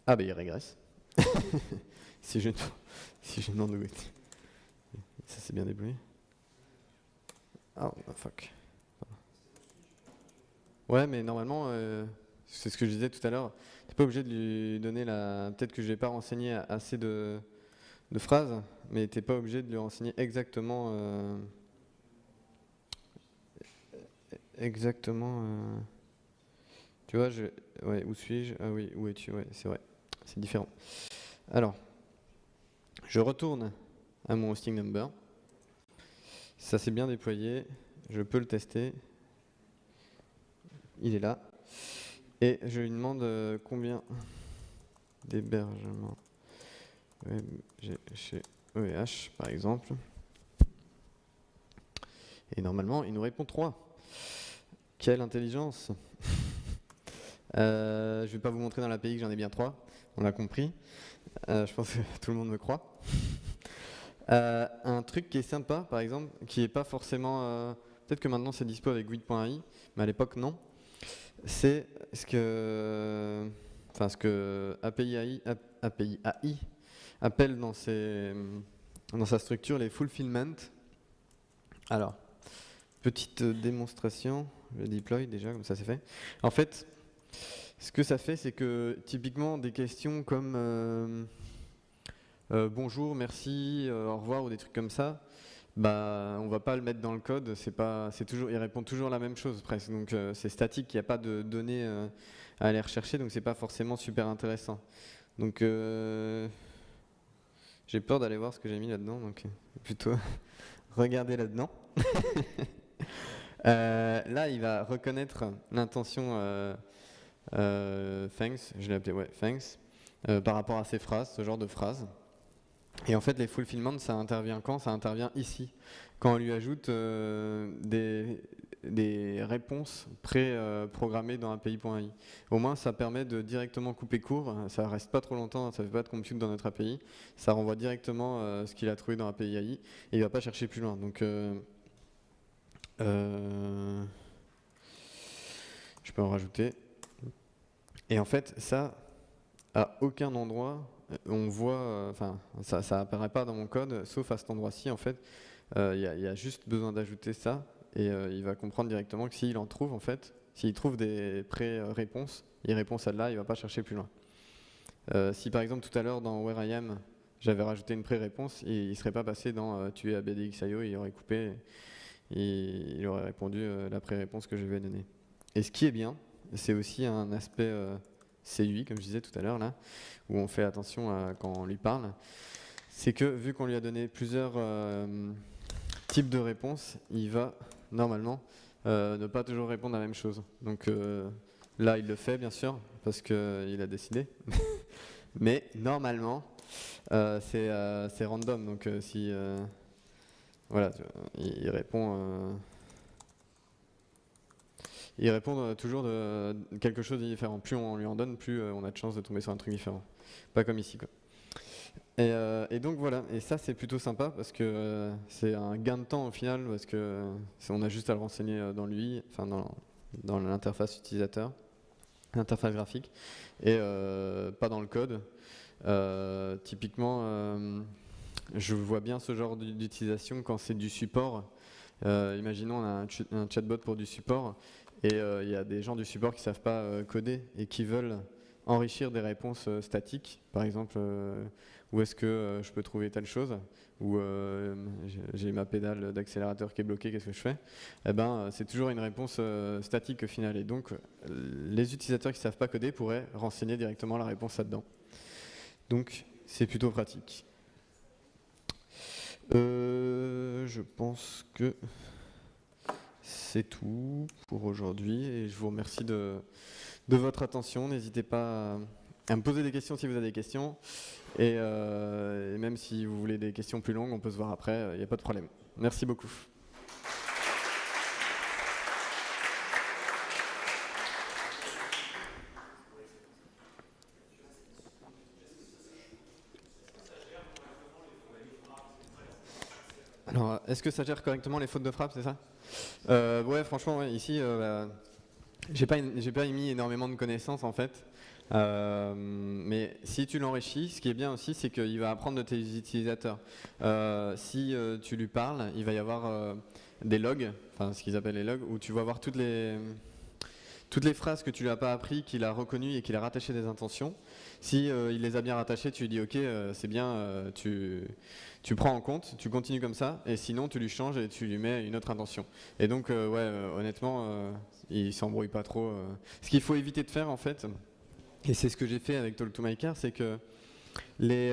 Ah bah il régresse. si je demande où est. Ça c'est bien débrouillé. Oh fuck. Ouais mais normalement, c'est ce que je disais tout à l'heure, t'es pas obligé de lui donner peut-être que je n'ai pas renseigné assez de phrases, mais t'es pas obligé de lui renseigner exactement tu vois, ouais, où suis-je? Ah oui, où es-tu? Ouais, c'est vrai, c'est différent. Alors, je retourne à mon hosting number. Ça s'est bien déployé, je peux le tester. Il est là. Et je lui demande combien d'hébergements j'ai chez OVH, par exemple. Et normalement, il nous répond 3. Quelle intelligence! Je ne vais pas vous montrer dans l'API que j'en ai bien 3, on l'a compris. Je pense que tout le monde me croit. Un truc qui est sympa, par exemple, qui n'est pas forcément... peut-être que maintenant c'est dispo avec guide.ai, mais à l'époque non. C'est ce que API AI appelle dans sa structure les fulfillment. Alors, petite démonstration, je déploie déjà, comme ça c'est fait. En fait, ce que ça fait, c'est que typiquement des questions comme bonjour, merci, au revoir ou des trucs comme ça, bah on va pas le mettre dans le code, c'est toujours, il répond toujours la même chose presque, donc c'est statique, il n'y a pas de données à aller rechercher, donc c'est pas forcément super intéressant. Donc j'ai peur d'aller voir ce que j'ai mis là-dedans, donc plutôt regarder là-dedans. Là, il va reconnaître l'intention thanks, je l'ai appelé ouais, thanks, par rapport à ces phrases, ce genre de phrases. Et en fait, les fulfillments, ça intervient quand? Ça intervient ici, quand on lui ajoute des réponses pré-programmées dans API.ai. Au moins, ça permet de directement couper court, ça reste pas trop longtemps, ça fait pas de compute dans notre API, ça renvoie directement ce qu'il a trouvé dans API AI, et il va pas chercher plus loin. Donc, je peux en rajouter. Et en fait, ça, à aucun endroit, on voit, enfin, ça apparaît pas dans mon code, sauf à cet endroit-ci, en fait. Il y a juste besoin d'ajouter ça, et il va comprendre directement que s'il en trouve, en fait, s'il trouve des pré-réponses, il répond celle-là, il va pas chercher plus loin. Si par exemple tout à l'heure dans Where I Am, j'avais rajouté une pré-réponse, et il serait pas passé dans tu es à BDXIO, il aurait coupé, et il aurait répondu la pré-réponse que je lui ai donnée. Et ce qui est bien, c'est aussi un aspect CUI, comme je disais tout à l'heure, là, où on fait attention à, quand on lui parle, c'est que vu qu'on lui a donné plusieurs types de réponses, il va normalement ne pas toujours répondre à la même chose. Donc là, il le fait bien sûr, parce qu'il a décidé. Mais normalement, c'est random. Donc si voilà, il répond. Il répond toujours de quelque chose de différent. Plus on lui en donne, plus on a de chances de tomber sur un truc différent. Pas comme ici, quoi. Et donc voilà, et ça c'est plutôt sympa parce que c'est un gain de temps au final, parce que on a juste à le renseigner dans l'UI, enfin dans l'interface utilisateur, l'interface graphique, et pas dans le code. Typiquement, je vois bien ce genre d'utilisation quand c'est du support. Imaginons on a un chatbot pour du support, et il y a des gens du support qui ne savent pas coder et qui veulent enrichir des réponses statiques, par exemple où est-ce que je peux trouver telle chose, ou j'ai ma pédale d'accélérateur qui est bloquée, qu'est-ce que je fais? Eh ben, c'est toujours une réponse statique au final, et donc les utilisateurs qui ne savent pas coder pourraient renseigner directement la réponse là-dedans. Donc c'est plutôt pratique. Je pense que c'est tout pour aujourd'hui, et je vous remercie de votre attention. N'hésitez pas à me poser des questions si vous avez des questions, et même si vous voulez des questions plus longues, on peut se voir après, il n'y a pas de problème. Merci beaucoup. Alors, est-ce que ça gère correctement les fautes de frappe, c'est ça? Ouais, franchement, ouais, ici, j'ai pas émis énormément de connaissances en fait. Mais si tu l'enrichis, ce qui est bien aussi, c'est qu'il va apprendre de tes utilisateurs. Si tu lui parles, il va y avoir des logs, enfin ce qu'ils appellent les logs, où tu vas voir toutes les phrases que tu lui as pas appris, qu'il a reconnues et qu'il a rattachées des intentions. Si il les a bien rattachées, tu lui dis ok, c'est bien, tu prends en compte, tu continues comme ça, et sinon tu lui changes et tu lui mets une autre intention. Et donc ouais, honnêtement, il s'embrouille pas trop. Ce qu'il faut éviter de faire en fait, et c'est ce que j'ai fait avec Talk to My Car, c'est que les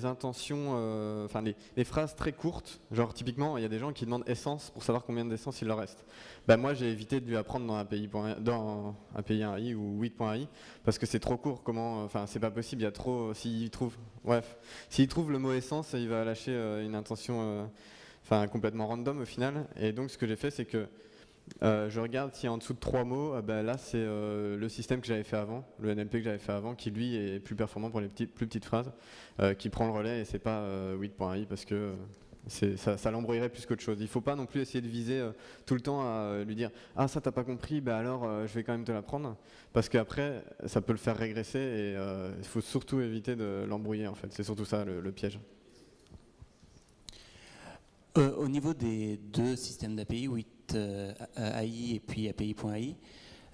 intentions, enfin les phrases très courtes, genre typiquement il y a des gens qui demandent essence pour savoir combien d'essence il leur reste. Bah moi j'ai évité de lui apprendre dans API.ai ou 8.ai parce que c'est trop court, enfin c'est pas possible, il y a trop, s'il trouve le mot essence, il va lâcher une intention enfin complètement random au final, et donc ce que j'ai fait c'est que je regarde s'il y a en dessous de 3 mots, bah là c'est le système que j'avais fait avant, le NLP que j'avais fait avant, qui lui est plus performant pour les plus petites phrases, qui prend le relais, et c'est pas 8.ai parce que ça l'embrouillerait plus qu'autre chose. Il ne faut pas non plus essayer de viser tout le temps à lui dire « Ah ça t'as pas compris, bah alors je vais quand même te l'apprendre » parce qu'après ça peut le faire régresser, et il faut surtout éviter de l'embrouiller en fait, c'est surtout ça le piège. Au niveau des deux systèmes d'API, 8AI et puis API.ai,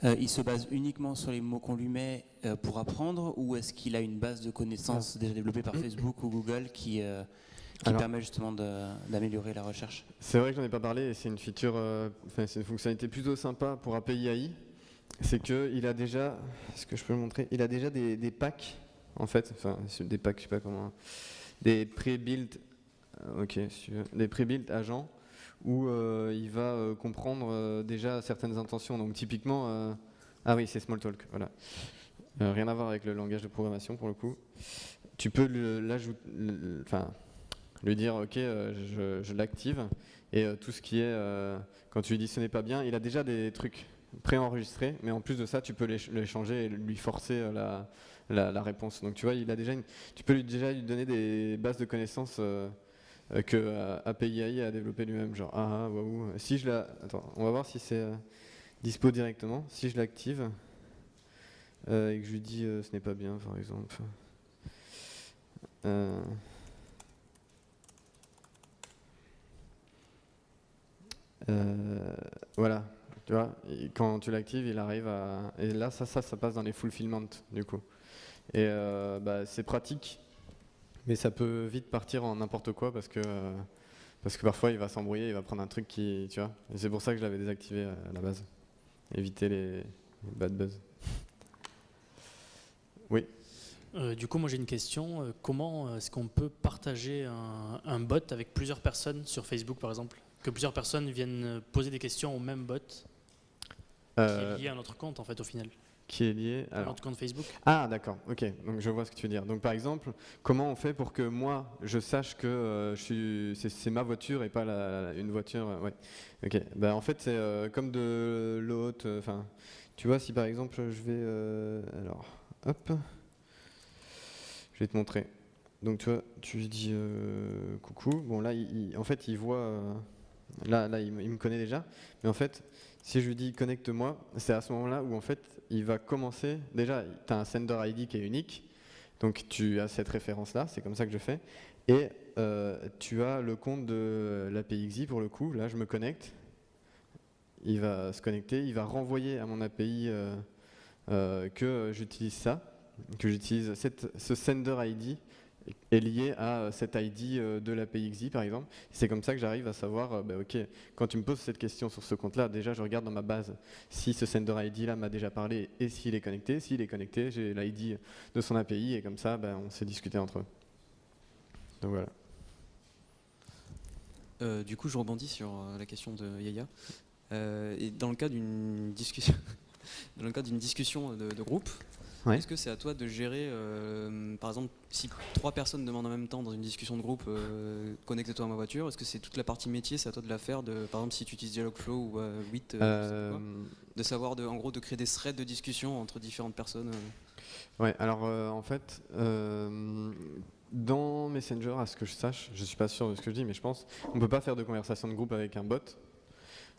Il se base uniquement sur les mots qu'on lui met pour apprendre, ou est-ce qu'il a une base de connaissances déjà développée par Facebook ou Google qui permet justement d'améliorer la recherche? C'est vrai que j'en ai pas parlé et c'est une feature, c'est une fonctionnalité plutôt sympa pour API AI. C'est qu'il a déjà, est-ce que je peux le montrer? Il a déjà des packs en fait, enfin des packs, je sais pas comment, des pre-built, ok, des pre-built agents où il va comprendre déjà certaines intentions. Donc typiquement, ah oui, c'est Smalltalk, voilà. Rien à voir avec le langage de programmation pour le coup. Tu peux lui dire ok, je l'active et tout ce qui est quand tu lui dis ce n'est pas bien, il a déjà des trucs préenregistrés, mais en plus de ça, tu peux les changer et lui forcer la réponse. Donc tu vois, tu peux déjà lui donner des bases de connaissances que API AI a développé lui-même, genre waouh. Si attends, on va voir si c'est dispo directement. Si je l'active et que je lui dis ce n'est pas bien, par exemple. Voilà, tu vois, quand tu l'actives, il arrive à... Et là, ça passe dans les fulfillment, du coup. Et c'est pratique, mais ça peut vite partir en n'importe quoi parce que parfois, il va s'embrouiller, il va prendre un truc qui... Tu vois, et c'est pour ça que je l'avais désactivé à la base. Éviter les bad buzz. Oui. Du coup, moi j'ai une question. Comment est-ce qu'on peut partager un bot avec plusieurs personnes sur Facebook, par exemple? Que plusieurs personnes viennent poser des questions au même bot qui est lié à notre compte, en fait, au final. Qui est lié à notre compte Facebook. Ah, d'accord, ok. Donc je vois ce que tu veux dire. Donc par exemple, comment on fait pour que moi, je sache que c'est ma voiture et pas une voiture ouais. Ok. Bah, en fait, c'est comme de l'hôte. Enfin, tu vois, si par exemple, je vais... alors, hop. Je vais te montrer. Donc tu vois, tu lui dis coucou. Bon là, en fait, il voit... Là, il me connaît déjà. Mais en fait, si je lui dis connecte-moi, c'est à ce moment-là où en fait, il va commencer. Déjà, tu as un sender ID qui est unique. Donc tu as cette référence-là, c'est comme ça que je fais. Et tu as le compte de l'API XY pour le coup. Là, je me connecte. Il va se connecter. Il va renvoyer à mon API que j'utilise ça. Que j'utilise ce sender ID est lié à cet ID de l'API XY par exemple. C'est comme ça que j'arrive à savoir, ok, quand tu me poses cette question sur ce compte-là, déjà je regarde dans ma base si ce sender ID là m'a déjà parlé et s'il est connecté. S'il est connecté, j'ai l'ID de son API et comme ça, on s'est discuté entre eux. Donc voilà. Du coup, je rebondis sur la question de Yaya. Et dans le cas d'une discussion, de groupe, ouais. Est-ce que c'est à toi de gérer, par exemple, si 3 personnes demandent en même temps dans une discussion de groupe, connecte-toi à ma voiture, est-ce que c'est toute la partie métier, c'est à toi de la faire, par exemple si tu utilises Dialogflow ou 8, de savoir, en gros, de créer des threads de discussion entre différentes personnes Ouais, alors en fait, dans Messenger, à ce que je sache, je suis pas sûr de ce que je dis, mais je pense, on peut pas faire de conversation de groupe avec un bot.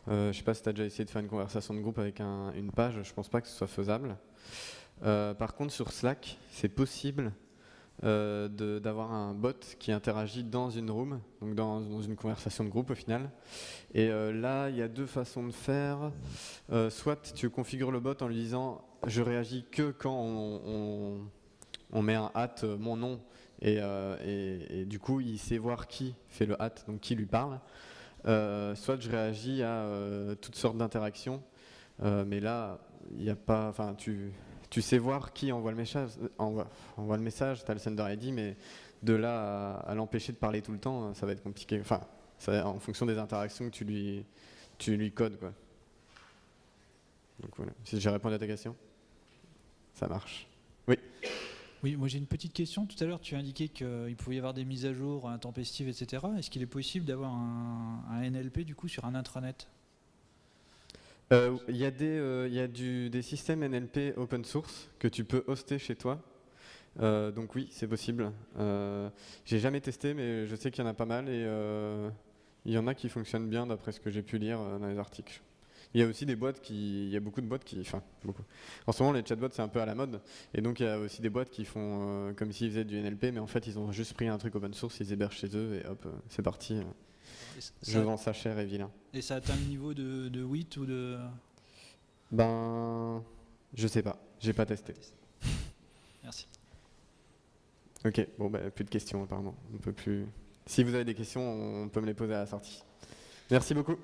Je sais pas si tu as déjà essayé de faire une conversation de groupe avec une page, je pense pas que ce soit faisable. Par contre, sur Slack, c'est possible d'avoir un bot qui interagit dans une room, donc dans une conversation de groupe au final. Et là, il y a 2 façons de faire. Soit tu configures le bot en lui disant « je réagis que quand on met un mon nom » et du coup, il sait voir qui fait le donc qui lui parle. Soit je réagis à toutes sortes d'interactions, mais là, il n'y a pas... Enfin, tu sais voir qui envoie le message, tu as le sender ID, mais de là à l'empêcher de parler tout le temps, ça va être compliqué. Enfin, en fonction des interactions que tu lui codes, quoi. Donc voilà. Si j'ai répondu à ta question, ça marche. Oui. Oui, moi j'ai une petite question. Tout à l'heure, tu as indiqué qu'il pouvait y avoir des mises à jour intempestives, etc. Est-ce qu'il est possible d'avoir un NLP du coup sur un intranet ? Il y a des systèmes NLP open source que tu peux hoster chez toi. Donc oui, c'est possible. J'ai jamais testé, mais je sais qu'il y en a pas mal et il y en a qui fonctionnent bien d'après ce que j'ai pu lire dans les articles. Il y a aussi il y a beaucoup de boîtes beaucoup. En ce moment, les chatbots, c'est un peu à la mode. Et donc, il y a aussi des boîtes qui font comme s'ils faisaient du NLP, mais en fait, ils ont juste pris un truc open source, ils hébergent chez eux et hop, c'est parti. Je vends ça cher et vilain. Et ça atteint le niveau de 8 ou de... Ben, je sais pas, j'ai pas testé. Merci. Ok, bon, bah, plus de questions apparemment. On peut plus. Si vous avez des questions, on peut me les poser à la sortie. Merci beaucoup.